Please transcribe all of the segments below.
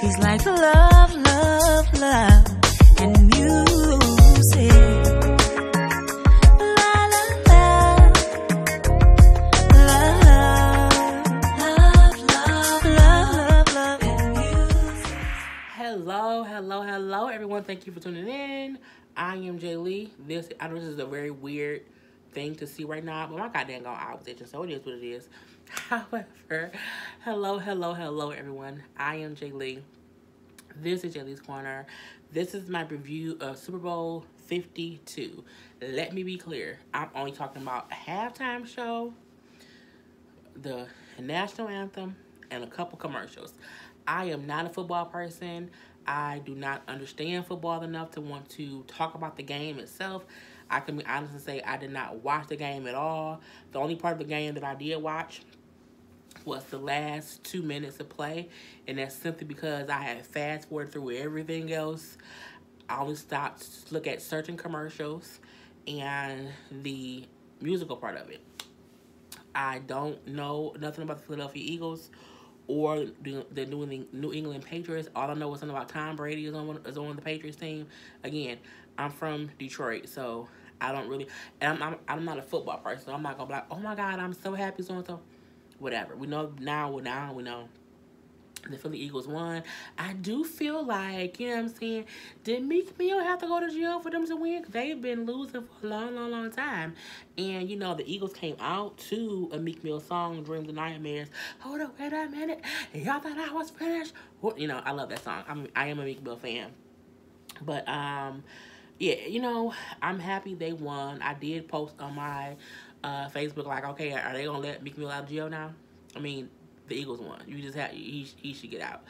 She's like love, love, love, and music. La la la, love, love, love, love, and music. Hello, everyone. Thank you for tuning in. I am Jay Lee. I know this is a very weird thing to see right now, but my goddamn eye was itching, so it is what it is. However, hello, everyone. I am Jay Lee. This is Jay Lee's Corner. This is my review of Super Bowl 52. Let me be clear. I'm only talking about a halftime show, the national anthem, and a couple commercials. I am not a football person. I do not understand football enough to want to talk about the game itself. I can be honest and say I did not watch the game at all. The only part of the game that I did watch was the last 2 minutes of play, and that's simply because I had fast forwarded through everything else. I only stopped to look at certain commercials and the musical part of it. I don't know nothing about the Philadelphia Eagles or the New England Patriots. All I know is something about Tom Brady is on the Patriots team. Again, I'm from Detroit, so I don't really, and I'm not a football person, so I'm not gonna be like, oh my God, I'm so happy so and so. Whatever. We know now we know the Philly Eagles won. I do feel like, you know what I'm saying, did Meek Mill have to go to jail for them to win? Because they've been losing for a long time. And, you know, the Eagles came out to a Meek Mill song, Dreams and Nightmares. Hold up, wait a minute. Y'all thought I was finished? Well, you know, I love that song. I am a Meek Mill fan. But, yeah, you know, I'm happy they won. I did post on my Facebook, like, okay, are they going to let Meek Mill out of jail now? I mean, the Eagles won. You just he should get out.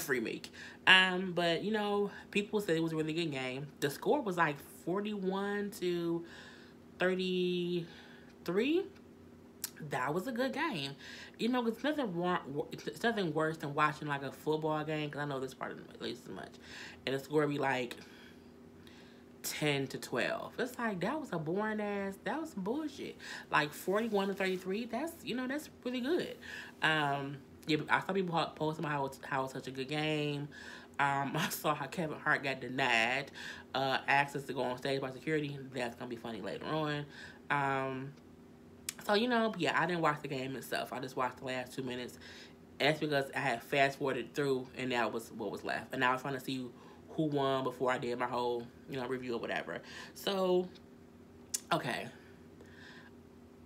Free Meek. But, you know, people said it was a really good game. The score was like 41-33. That was a good game. You know, it's nothing worse than watching like a football game, because I know this part at least as much. And the score be like 10-12. It's like, that was some bullshit. Like 41-33, that's really good. Yeah, I saw people posting about how it's such a good game. I saw how Kevin Hart got denied access to go on stage by security. That's gonna be funny later on. So, you know, yeah, I didn't watch the game itself. I just watched the last 2 minutes. And that's because I had fast forwarded through, and that was what was left. And I was trying to see who won before I did my whole, review or whatever. So, okay.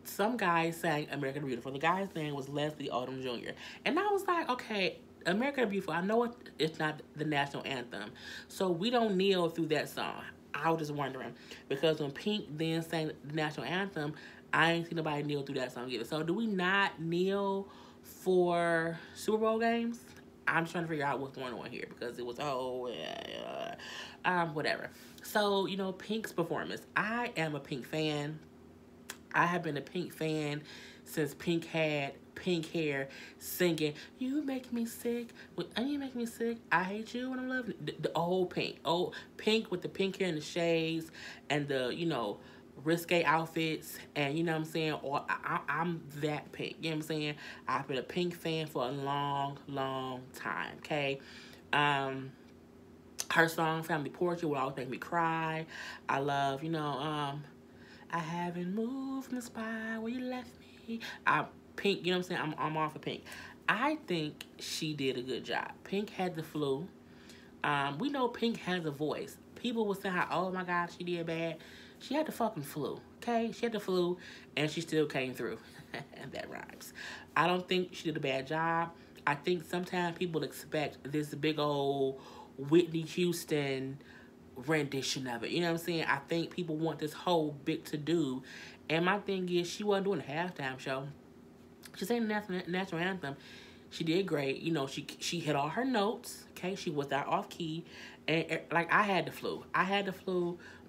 Some guy sang American Beautiful. The guy's name was Leslie Odom Jr. And I was like, okay, American Beautiful, I know it's not the national anthem. So we don't kneel through that song. I was just wondering. Because when Pink then sang the national anthem, I ain't seen nobody kneel through that song either. So do we not kneel for Super Bowl games? I'm just trying to figure out what's going on here, because it was, whatever. So, Pink's performance. I am a Pink fan. I have been a Pink fan since Pink had pink hair, singing, you make me sick, you make me sick, I hate you when I'm loving you. The old Pink with the pink hair and the shades, and the, risque outfits, and you know what I'm saying, or I'm that Pink, you know what I'm saying. I've been a Pink fan for a long time, okay. Her song Family Portrait will always make me cry. I love, I haven't moved from the spot where you left me. Pink, you know what I'm saying, I'm all for Pink. I think she did a good job. Pink had the flu. We know Pink has a voice. People will say how, oh my God, she did bad. She had the fucking flu, okay? She had the flu, and she still came through. And that rhymes. I don't think she did a bad job. I think sometimes people expect this big old Whitney Houston rendition of it. You know what I'm saying? I think people want this whole big to-do. And my thing is, she wasn't doing a halftime show. She sang the national anthem. She did great. She hit all her notes, okay? She was not off-key. And, like, I had the flu.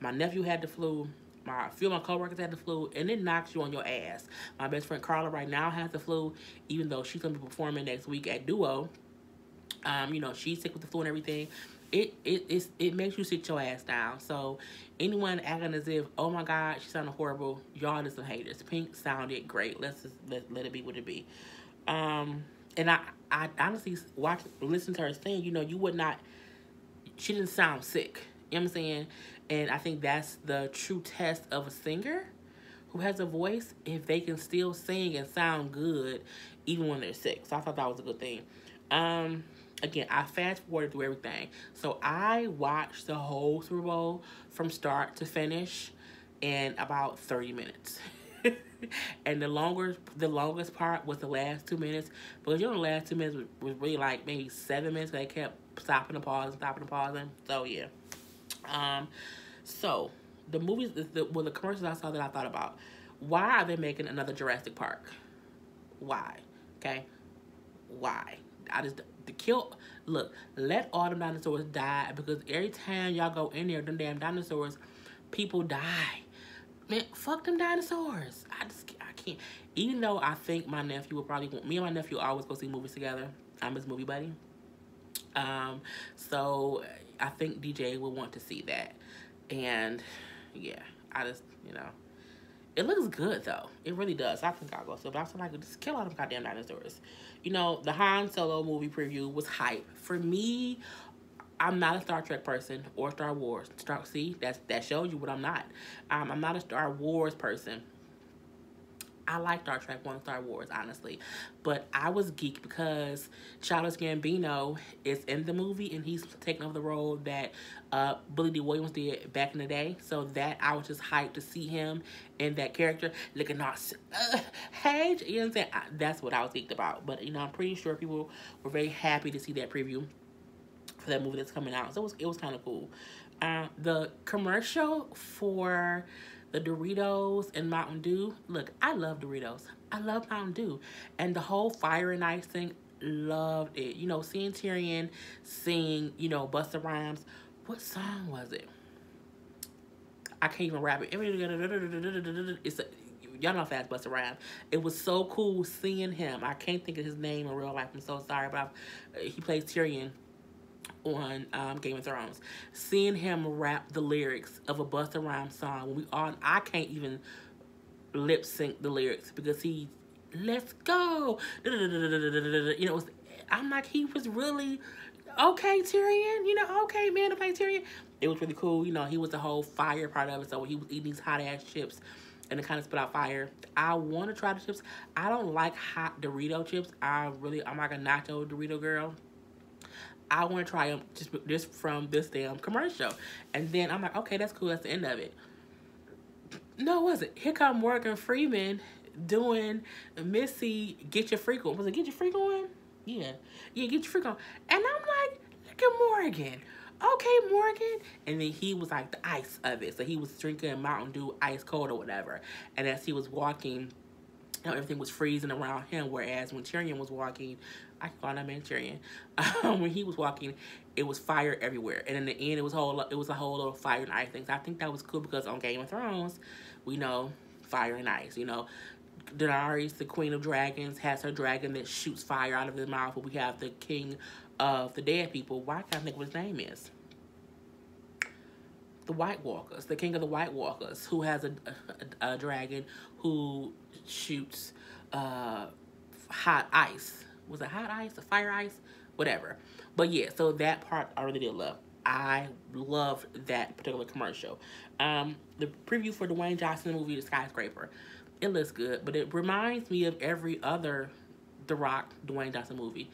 My nephew had the flu. A few of my coworkers had the flu. And it knocks you on your ass. My best friend Karla right now has the flu, even though she's going to be performing next week at Duo. She's sick with the flu and everything. It makes you sit your ass down. So, anyone acting as if, oh my God, she sounded horrible, y'all just some haters. Pink sounded great. Let it be what it be. And I honestly listen to her sing, you would not, she didn't sound sick. You know what I'm saying? And I think that's the true test of a singer who has a voice, if they can still sing and sound good even when they're sick. So I thought that was a good thing. Again, I fast forwarded through everything. So I watched the whole Super Bowl from start to finish in about 30 minutes. And the longest part was the last 2 minutes, because the last 2 minutes was really like maybe 7 minutes. They kept stopping and pausing. So yeah. So the movies, the commercials I saw that I thought about. Why are they making another Jurassic Park? Why? Okay, why? I just the kill. Look, let all them dinosaurs die, because every time y'all go in there, them damn dinosaurs, people die. Man, fuck them dinosaurs. I can't. Even though I think my nephew would probably me and my nephew always go see movies together. I'm his movie buddy. So I think DJ will want to see that. And yeah, I just, it looks good though. It really does. I think I'll go. So, but I was like, just kill all them goddamn dinosaurs. The Han Solo movie preview was hype. For me, I'm not a Star Trek person or Star Wars. See, that shows you what I'm not. I'm not a Star Wars person. I like Star Trek more than Star Wars, honestly. But I was geeked because Childish Gambino is in the movie, and he's taking over the role that Billy D. Williams did back in the day. So that I was just hyped to see him in that character. Looking all, hey, you know what I'm saying? That's what I was geeked about. But, I'm pretty sure people were very happy to see that preview for that movie that's coming out. So it was kind of cool. The commercial for the Doritos and Mountain Dew. Look, I love Doritos. I love Mountain Dew. And the whole Fire and Ice thing, loved it. Seeing Tyrion sing, Busta Rhymes. What song was it? I can't even rap it. Y'all know fast Busta Rhymes. It was so cool seeing him. I can't think of his name in real life. I'm so sorry, but he plays Tyrion on Game of Thrones. Seeing him rap the lyrics of a Busta Rhymes song I can't even lip sync the lyrics, because let's go. I'm like, he was really okay, Tyrion. Okay, man, to play Tyrion. It was really cool. He was the whole fire part of it. So he was eating these hot ass chips, and it kind of spit out fire. I want to try the chips. I don't like hot Dorito chips. I'm like a nacho Dorito girl. I want to try them just from this damn commercial. And then I'm like, okay, that's cool. That's the end of it. No, it wasn't. Here come Morgan Freeman doing Missy, Get Your Freak On. Was it Get Your Freak On? Yeah, Get Your Freak On. And I'm like, look at Morgan. Okay, Morgan. And then he was like the ice of it. So he was drinking Mountain Dew ice cold or whatever. And as he was walking, everything was freezing around him, whereas when Tyrion was walking, I can call that man Tyrion. When he was walking, it was fire everywhere, and in the end, it was a whole lot of fire and ice things. I think that was cool, because on Game of Thrones, we know fire and ice. Daenerys, the Queen of Dragons, has her dragon that shoots fire out of his mouth. But we have the King of the Dead People. Why can't I think what his name is? The White Walkers, the King of the White Walkers, who has a dragon who shoots hot ice. Was it hot ice or fire ice? Whatever. But yeah, so that part I really did love. I loved that particular commercial. The preview for Dwayne Johnson movie, The Skyscraper, it looks good, but it reminds me of every other The Rock Dwayne Johnson movie.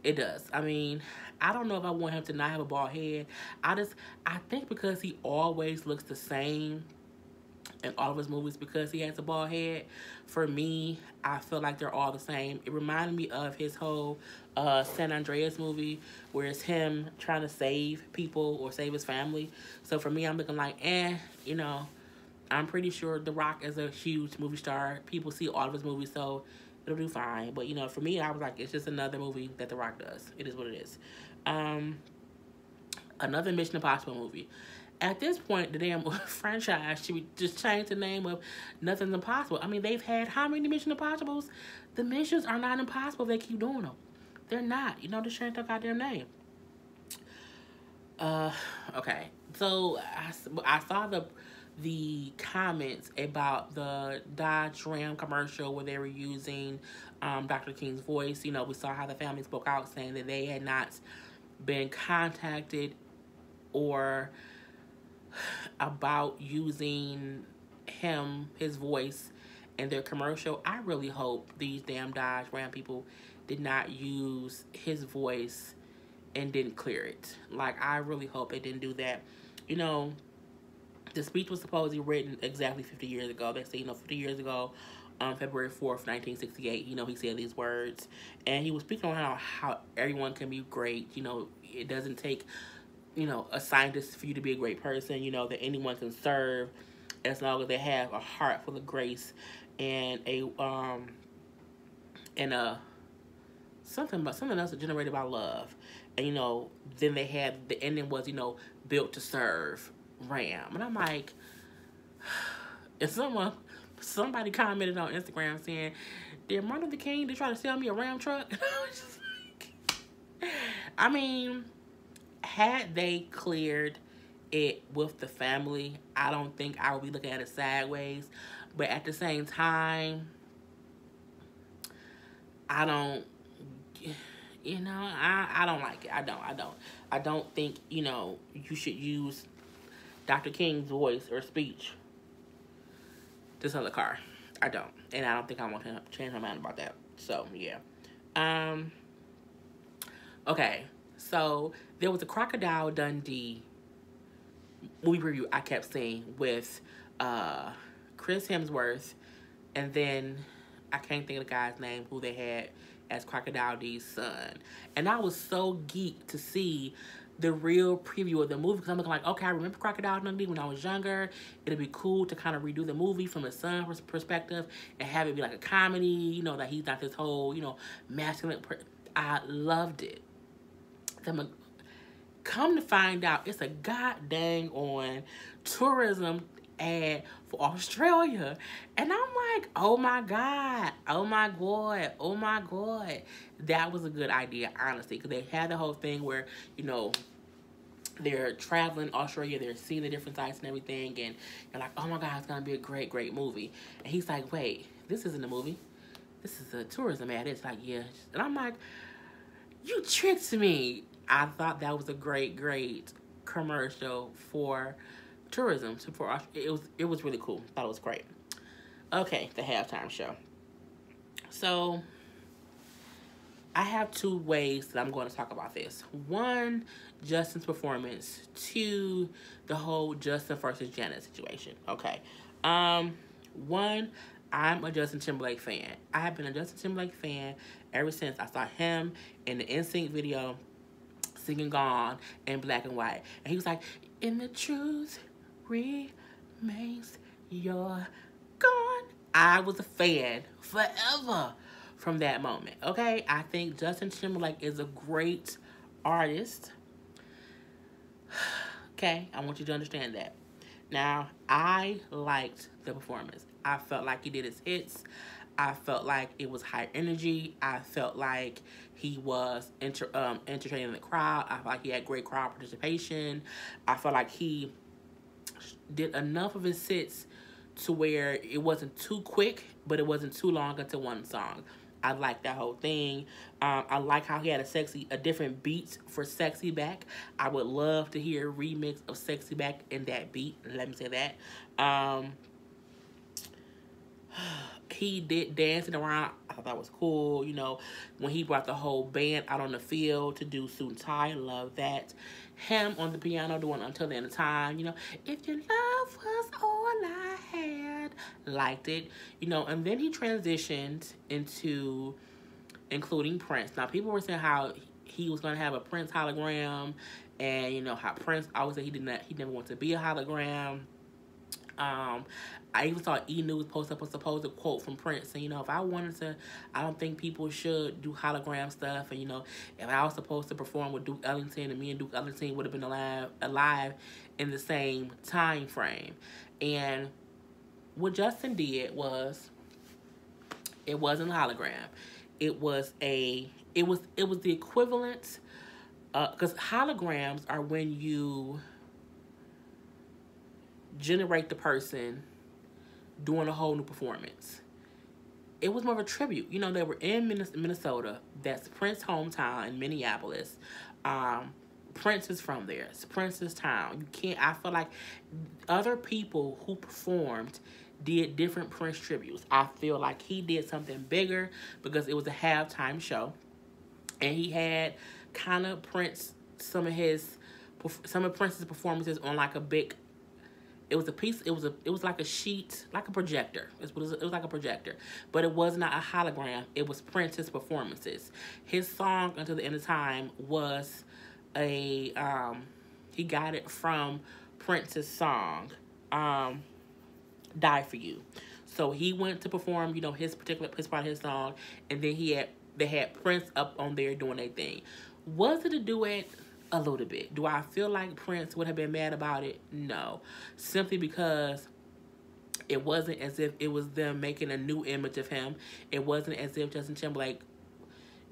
It does. I mean, I don't know if I want him to not have a bald head. I think because he always looks the same in all of his movies, because he has a bald head, for me, I feel like they're all the same. It reminded me of his whole San Andreas movie, where it's him trying to save people or save his family. So for me, I'm looking like, I'm pretty sure The Rock is a huge movie star. People see all of his movies, so it'll do fine. But, for me, I was like, it's just another movie that The Rock does. It is what it is. Another Mission Impossible movie. At this point, the damn franchise should just change the name of Nothing's Impossible. I mean, they've had how many Mission Impossibles? The missions are not impossible. They keep doing them. They're not. Just change their goddamn name. Okay. So I saw the comments about the Dodge Ram commercial where they were using Dr. King's voice. You know, we saw how the family spoke out saying that they had not been contacted or about using his voice in their commercial. I really hope these damn Dodge Ram people did not use his voice and didn't clear it. Like, I really hope they didn't do that. You know, the speech was supposedly written exactly 50 years ago. They say, 50 years ago, February 4th, 1968, he said these words. And he was speaking on how everyone can be great. It doesn't take, a scientist for you to be a great person, that anyone can serve as long as they have a heart full of grace and something else generated by love. And, then they had, the ending was, built to serve Ram. And I'm like, and somebody commented on Instagram saying, did Martin Luther King try to sell me a Ram truck? And I was just like, I mean, had they cleared it with the family, I don't think I would be looking at it sideways. But at the same time, I don't, I don't like it. I don't think, you should use Dr. King's voice or speech to sell a car. I don't. And I don't think I want to change my mind about that. So, yeah. Okay. So, there was a Crocodile Dundee movie review I kept seeing with Chris Hemsworth, and then I can't think of the guy's name who they had as Crocodile Dundee's son. And I was so geeked to see the real preview of the movie, because I'm looking like, okay, I remember Crocodile Dundee when I was younger. It'd be cool to kind of redo the movie from his son's perspective and have it be like a comedy, that he's not this whole, masculine. I loved it. Then come to find out, it's a goddamn on tourism ad for Australia. And I'm like, oh my God. That was a good idea, honestly, because they had the whole thing where, they're traveling Australia, they're seeing the different sites and everything, and you're like, oh my God, it's going to be a great, great movie. And he's like, wait, this isn't a movie. This is a tourism ad. It's like, yeah. And I'm like, you tricked me. I thought that was a great, great commercial for tourism. It was really cool. I thought it was great. Okay, the halftime show. So, I have two ways that I'm going to talk about this. One, Justin's performance. Two, the whole Justin versus Janet situation. Okay. One, I'm a Justin Timberlake fan. I have been a Justin Timberlake fan ever since I saw him in the NSYNC video singing Gone in black and white. And he was like, and the truth remains you're gone. I was a fan forever from that moment. Okay? I think Justin Timberlake is a great artist. Okay? I want you to understand that. Now, I liked the performance. I felt like he did his hits. I felt like it was high energy. I felt like he was entertaining the crowd. I felt like he had great crowd participation. I felt like he did enough of his hits to where it wasn't too quick, but it wasn't too long into one song. I like that whole thing. I like how he had a different beat for Sexy Back. I would love to hear a remix of Sexy Back in that beat. Let me say that. He did dancing around. I thought that was cool. When he brought the whole band out on the field to do Suit and Tie. Love that. Him on the piano doing Until the End of Time. If your love was all I had. Liked it. And then he transitioned into including Prince. Now, people were saying how he was going to have a Prince hologram. And, how Prince always said he never wanted to be a hologram. I even saw E! News post up a supposed quote from Prince saying, if I wanted to, I don't think people should do hologram stuff. And, if I was supposed to perform with Duke Ellington, and me and Duke Ellington would have been alive in the same time frame. And what Justin did was, it wasn't a hologram. It was the equivalent, because holograms are when you generate the person doing a whole new performance. It was more of a tribute. You know, they were in Minnesota. That's Prince's hometown in Minneapolis. Prince is from there. It's Prince's town. You can't. I feel like other people who performed did different Prince tributes. I feel like he did something bigger because it was a halftime show, and he had kind of Prince some of Prince's performances on like a big. It was a piece. It was like a sheet, like a projector. It was like a projector, but it was not a hologram. It was Prince's performances. His song "Until the End of Time" was he got it from Prince's song "Die for You." So he went to perform, you know, his part of his song, and then they had Prince up on there doing their thing. Was it a duet? A little bit. Do I feel like Prince would have been mad about it? No. Simply because it wasn't as if it was them making a new image of him. It wasn't as if Justin Timberlake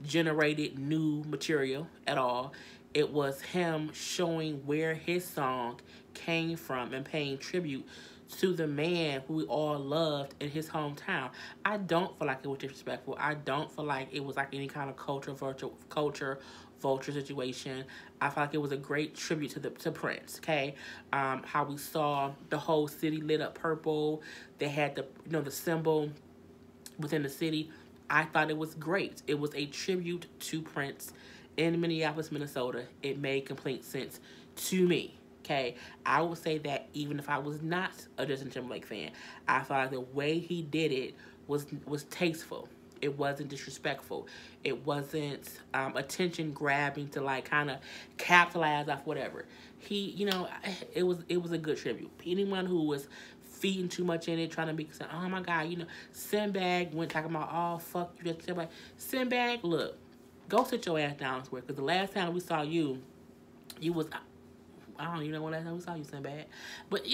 generated new material at all. It was him showing where his song came from and paying tribute to the man who we all loved in his hometown. I don't feel like it was disrespectful. I don't feel like it was like any kind of culture vulture situation. I feel like it was a great tribute to Prince. Okay, how we saw the whole city lit up purple. They had the symbol within the city. I thought it was great. It was a tribute to Prince in Minneapolis, Minnesota. It made complete sense to me. Okay, I would say that even if I was not a Justin Timberlake fan, I felt like the way he did it was tasteful. It wasn't disrespectful. It wasn't attention grabbing to like kind of capitalize off whatever. It was a good tribute. Anyone who was feeding too much in it, trying to be, oh my God, Sinbad went talking about, oh fuck you, Justin Timberlake. Sinbad, look, go sit your ass down somewhere, because the last time we saw you was. I don't even know when last time we saw you, Sinbad. But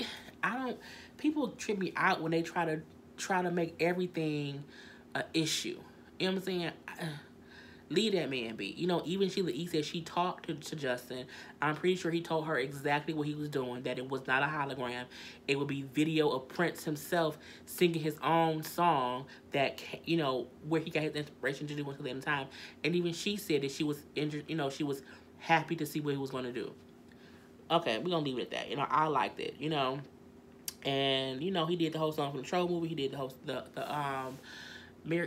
people trip me out when they try to make everything an issue. You know what I'm saying? Leave that man be. Even Sheila E. said she talked to Justin. I'm pretty sure he told her exactly what he was doing, that it was not a hologram. It would be video of Prince himself singing his own song that, where he got his inspiration to do Until the End of Time. And even she said that she was injured, she was happy to see what he was going to do. Okay, we're going to leave it at that. I liked it, And, he did the whole song from the Troll movie. He did the mirror,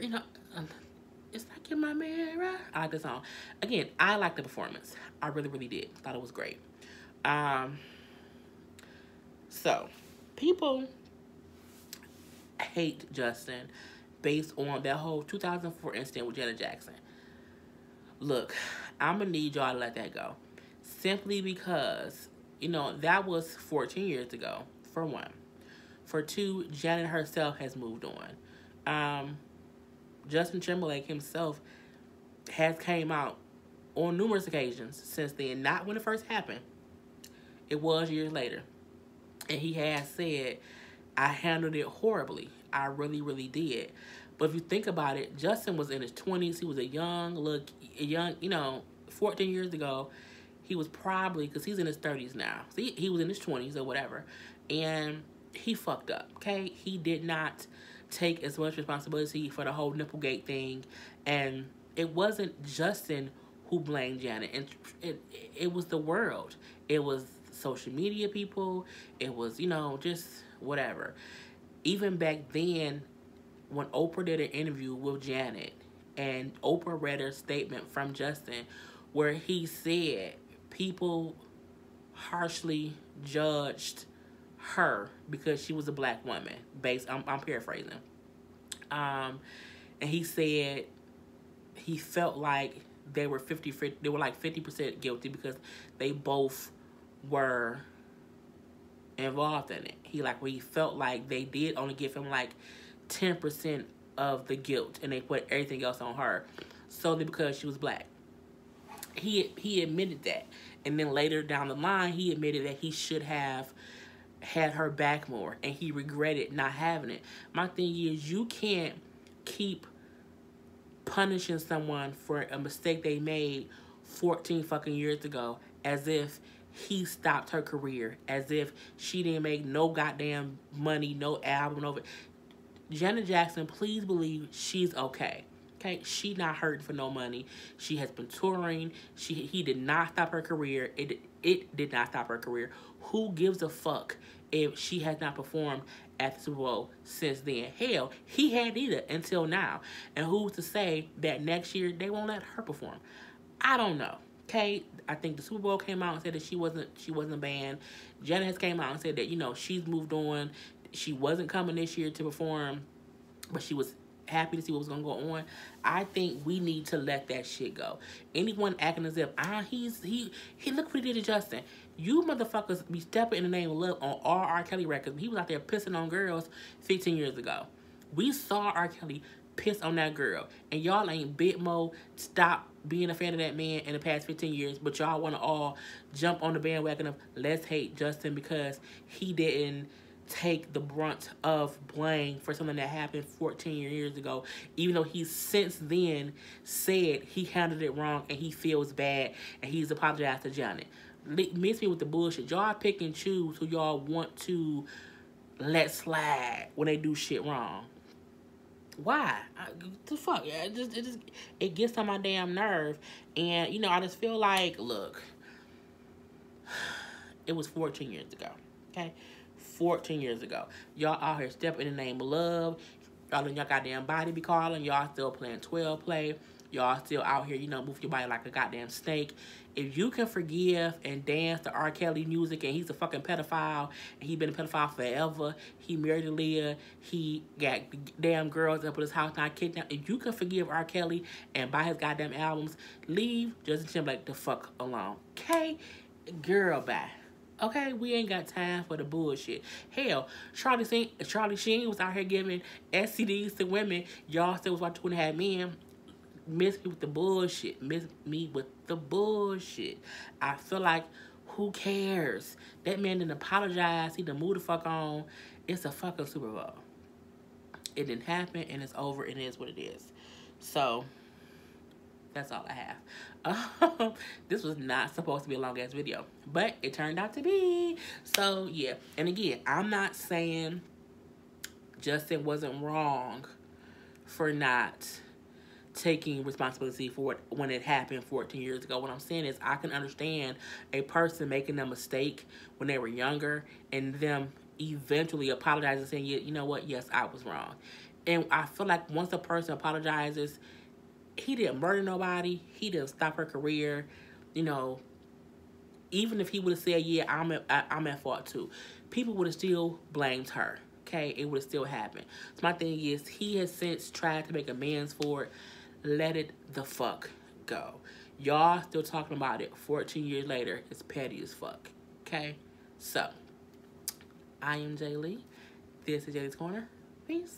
it's like in my mirror. I like the song. Again, I liked the performance. I really, really did. Thought it was great. So, people hate Justin based on that whole 2004 incident with Janet Jackson. Look, I'm going to need y'all to let that go. Simply because, that was 14 years ago, for one. For two, Janet herself has moved on. Justin Timberlake himself has came out on numerous occasions since then. Not when it first happened. It was years later. And he has said, I handled it horribly. I really, really did. But if you think about it, Justin was in his 20s. He was a young, 14 years ago. He was probably, because he's in his 30s now. So he was in his 20s or whatever. And he fucked up, okay? He did not take as much responsibility for the whole Nipplegate thing. And it wasn't Justin who blamed Janet. And it was the world. It was social media people. It was, just whatever. Even back then, when Oprah did an interview with Janet, and Oprah read her statement from Justin, where he said people harshly judged her because she was a black woman. I'm paraphrasing. And he said he felt like they were 50. They were like 50% guilty because they both were involved in it. He felt like they did only give him like 10% of the guilt, and they put everything else on her, solely because she was black. He admitted that, and then later down the line, he admitted that he should have had her back more, and he regretted not having it. My thing is, you can't keep punishing someone for a mistake they made 14 fucking years ago as if he stopped her career as if she didn't make no goddamn money, no album, no. Janet Jackson, please believe she's okay. Okay, she not hurting for no money. She has been touring. He did not stop her career. It did not stop her career. Who gives a fuck if she has not performed at the Super Bowl since then? Hell, he hadn't either until now. And who's to say that next year they won't let her perform? I don't know. Okay, I think the Super Bowl came out and said that she wasn't banned. Janet has came out and said that, you know, she's moved on. She wasn't coming this year to perform, but she was happy to see what was going to go on. I think we need to let that shit go. Anyone acting as if, he look what he did to Justin. You motherfuckers be stepping in the name of love on all R. Kelly records. He was out there pissing on girls 15 years ago. We saw R. Kelly piss on that girl. And y'all ain't bit mo stop being a fan of that man in the past 15 years, but y'all want to all jump on the bandwagon of let's hate Justin because he didn't take the brunt of blame for something that happened 14 years ago, even though he since then said he handled it wrong and he feels bad and he's apologized to Janet. Miss me with the bullshit. Y'all pick and choose who y'all want to let slide when they do shit wrong. Why? The fuck? It gets on my damn nerve. And, you know, I just feel like, look, it was 14 years ago. Okay? 14 years ago. Y'all out here stepping in the name of love. Y'all in your goddamn body be calling. Y'all still playing 12 play. Y'all still out here, you know, moving your body like a goddamn snake. If you can forgive and dance to R. Kelly music and he's a fucking pedophile and he been a pedophile forever, he married Aaliyah, he got damn girls up at his house not kidnapped. If you can forgive R. Kelly and buy his goddamn albums, leave Justin Timberlake the fuck alone. Okay? Girl, bye. Okay, we ain't got time for the bullshit. Hell, Charlie Sheen was out here giving STDs to women. Y'all still was watching 2.5 Men. Miss me with the bullshit. Miss me with the bullshit. I feel like, who cares? That man didn't apologize. He done moved the fuck on. It's a fucking Super Bowl. It didn't happen, and it's over, and it is what it is. So, that's all I have. This was not supposed to be a long-ass video, but it turned out to be. So, yeah. And again, I'm not saying Justin wasn't wrong for not taking responsibility for it when it happened 14 years ago. What I'm saying is I can understand a person making a mistake when they were younger and them eventually apologizing and saying, yeah, you know what, yes, I was wrong. And I feel like once a person apologizes, he didn't murder nobody, he didn't stop her career, you know. Even if he would have said, yeah, I'm at fault too, people would have still blamed her. Okay, it would have still happened. So my thing is, he has since tried to make amends for it. Let it the fuck go. Y'all still talking about it 14 years later. It's petty as fuck. Okay? So, I am Jay Lee. This is Jay's Corner. Peace.